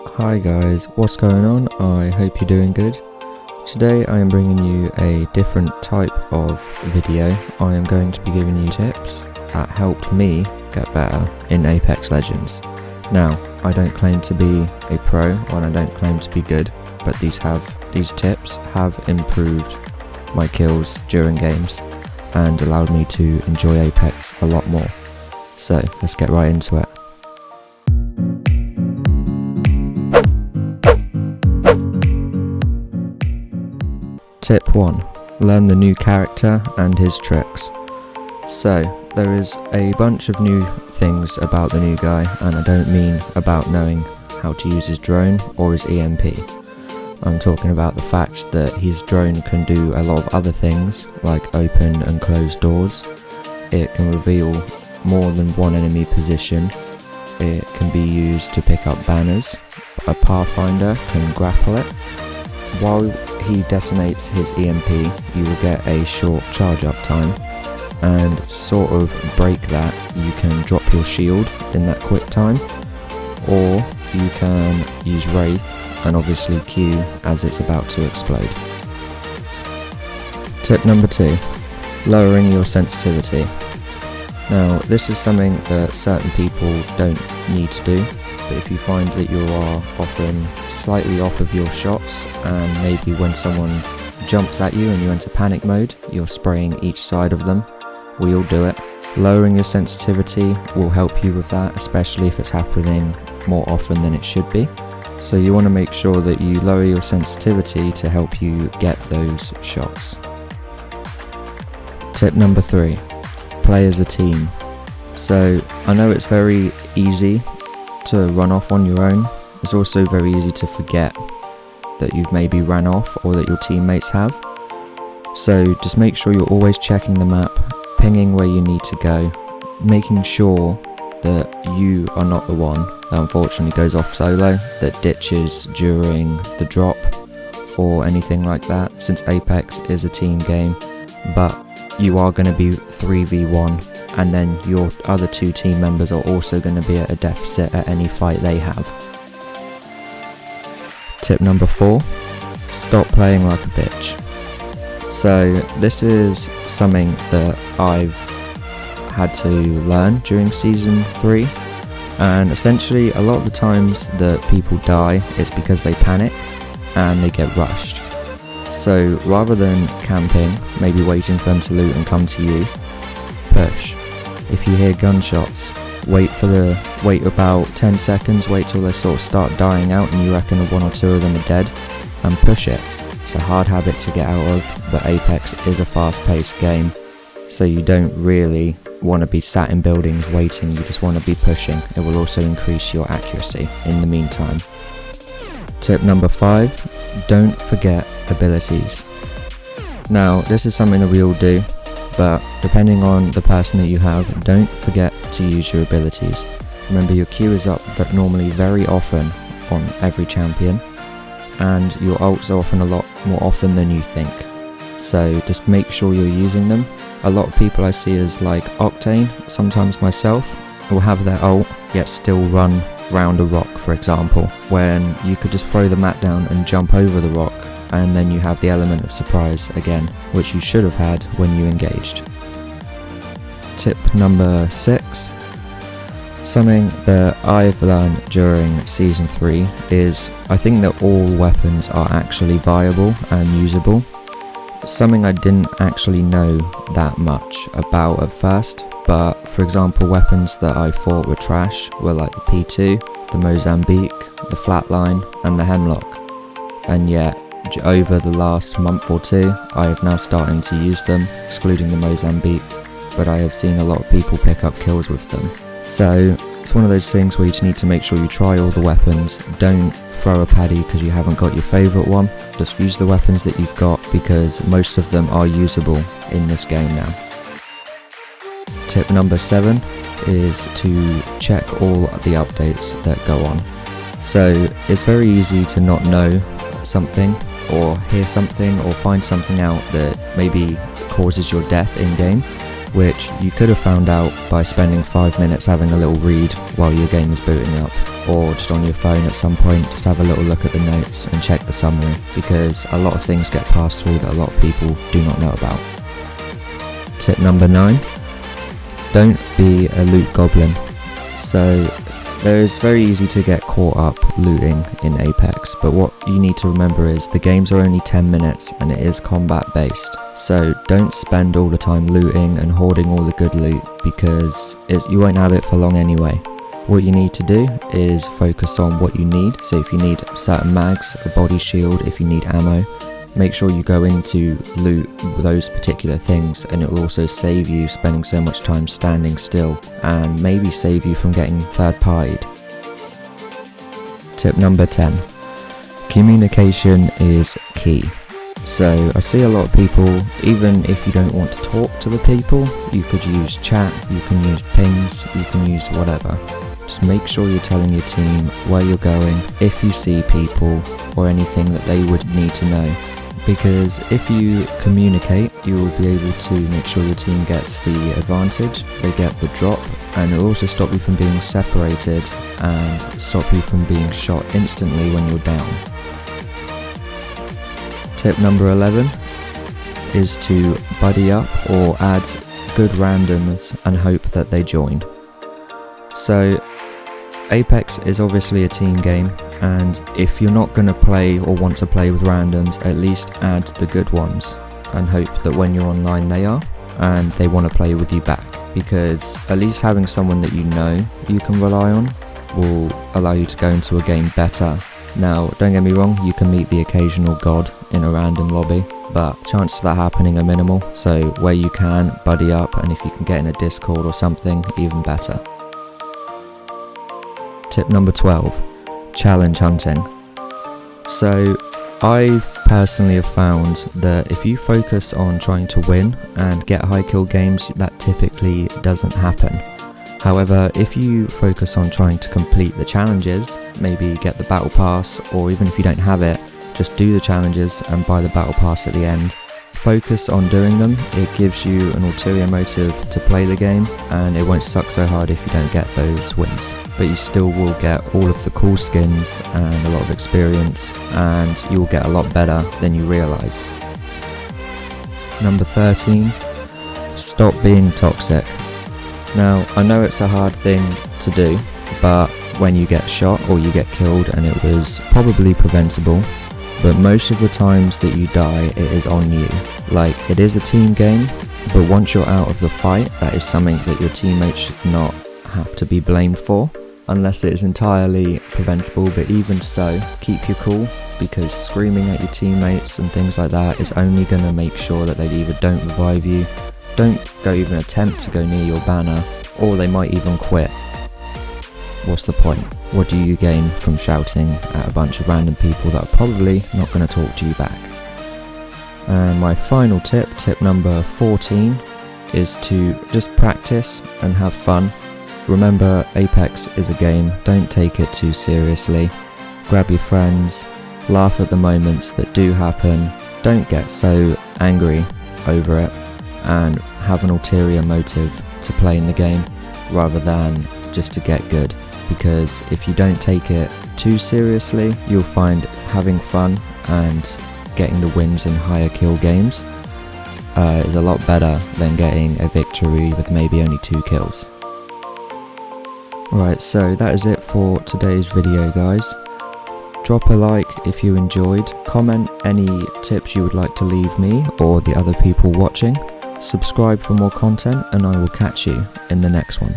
Hi guys, what's going on? I hope you're doing good. Today I am bringing you a different type of video. I am going to be giving you tips that helped me get better in Apex Legends. Now, I don't claim to be a pro and I don't claim to be good, but these tips have improved my kills during games and allowed me to enjoy Apex a lot more. So let's get right into it. Tip 1. Learn the new character and his tricks. So, there is a bunch of new things about the new guy, and I don't mean about knowing how to use his drone or his EMP. I'm talking about the fact that his drone can do a lot of other things, like open and close doors. It can reveal more than one enemy position. It can be used to pick up banners. A Pathfinder can grapple it. While he detonates his EMP, you will get a short charge up time, and to sort of break that, you can drop your shield in that quick time, or you can use Wraith and obviously Q as it's about to explode. Tip number 2. Lowering your sensitivity. Now, this is something that certain people don't need to do, but if you find that you are often slightly off of your shots, and maybe when someone jumps at you and you enter panic mode, you're spraying each side of them, we all do it. Lowering your sensitivity will help you with that, especially if it's happening more often than it should be. So you want to make sure that you lower your sensitivity to help you get those shots. Tip number 3. Play as a team. So I know it's very easy to run off on your own. It's also very easy to forget that you've maybe ran off or that your teammates have. So just make sure you're always checking the map, pinging where you need to go, making sure that you are not the one that unfortunately goes off solo, that ditches during the drop or anything like that, since Apex is a team game, but you are going to be 3v1, and then your other 2 team members are also going to be at a deficit at any fight they have. Tip number 4. Stop playing like a bitch. So this is something that I've had to learn during Season 3, and essentially a lot of the times that people die is because they panic and they get rushed. So rather than camping, maybe waiting for them to loot and come to you, push. If you hear gunshots, wait about 10 seconds, wait till they sort of start dying out and you reckon 1 or 2 of them are dead, and push it. It's a hard habit to get out of, but Apex is a fast-paced game, so you don't really want to be sat in buildings waiting, you just want to be pushing. It will also increase your accuracy in the meantime. Tip number 5. Don't forget abilities. Now, this is something that we all do, but depending on the person that you have, don't forget to use your abilities. Remember, your Q is up normally very often on every champion, and your ults are often a lot more often than you think. So just make sure you're using them. A lot of people I see as like Octane, sometimes myself, will have their ult, yet still run round a rock, for example, when you could just throw the mat down and jump over the rock, and then you have the element of surprise again, which you should have had when you engaged. Tip number 6. Something that I've learned during Season 3 is I think that all weapons are actually viable and usable. Something I didn't actually know that much about at first, but for example, weapons that I thought were trash were like the P2, the Mozambique, the Flatline and the Hemlock, and yet over the last month or 2 I have now started to use them, excluding the Mozambique, but I have seen a lot of people pick up kills with them. So it's one of those things where you just need to make sure you try all the weapons. Don't throw a paddy because you haven't got your favourite one. Just use the weapons that you've got, because most of them are usable in this game now. Tip number 7 is to check all the updates that go on. So it's very easy to not know something or hear something or find something out that maybe causes your death in game, which you could have found out by spending 5 minutes having a little read while your game is booting up. or just on your phone at some point, just have a little look at the notes and check the summary, because a lot of things get passed through that a lot of people do not know about. Tip number 9, don't be a loot goblin. So it's very easy to get caught up looting in Apex, but what you need to remember is the games are only 10 minutes and it is combat based. So don't spend all the time looting and hoarding all the good loot, because you won't have it for long anyway. What you need to do is focus on what you need. So if you need certain mags, a body shield, if you need ammo, make sure you go into loot those particular things, and it will also save you spending so much time standing still, and maybe save you from getting third partied. Tip number 10, communication is key. So I see a lot of people, even if you don't want to talk to the people, you could use chat, you can use pings, you can use whatever. Just make sure you're telling your team where you're going, if you see people, or anything that they would need to know. Because if you communicate, you will be able to make sure your team gets the advantage, they get the drop, and it will also stop you from being separated and stop you from being shot instantly when you're down. Tip number 11 is to buddy up or add good randoms and hope that they join. So Apex is obviously a team game, and if you're not going to play or want to play with randoms, at least add the good ones and hope that when you're online they are and they want to play with you back, because at least having someone that you know you can rely on will allow you to go into a game better. Now, don't get me wrong, you can meet the occasional god in a random lobby, but chances of that happening are minimal, so where you can, buddy up, and if you can get in a Discord or something, even better. Tip number 12, challenge hunting. So I personally have found that if you focus on trying to win and get high kill games, that typically doesn't happen. However, if you focus on trying to complete the challenges, maybe get the battle pass, or even if you don't have it, just do the challenges and buy the battle pass at the end. Focus on doing them, it gives you an ulterior motive to play the game, and it won't suck so hard if you don't get those wins. But you still will get all of the cool skins and a lot of experience, and you'll get a lot better than you realise. Number 13, stop being toxic. Now, I know it's a hard thing to do, but when you get shot or you get killed and it was probably preventable, but most of the times that you die, it is on you. Like, it is a team game, but once you're out of the fight, that is something that your teammates should not have to be blamed for, unless it is entirely preventable. But even so, keep your cool, because screaming at your teammates and things like that is only going to make sure that they either don't revive you, don't go even attempt to go near your banner, or they might even quit. What's the point? What do you gain from shouting at a bunch of random people that are probably not going to talk to you back? And my final tip, tip number 14, is to just practice and have fun. Remember, Apex is a game, don't take it too seriously. Grab your friends, laugh at the moments that do happen, don't get so angry over it, and have an ulterior motive to play in the game rather than just to get good. Because if you don't take it too seriously, you'll find having fun and getting the wins in higher kill games is a lot better than getting a victory with maybe only 2 kills. Alright, so that is it for today's video, guys. Drop a like if you enjoyed, comment any tips you would like to leave me or the other people watching, subscribe for more content, and I will catch you in the next one.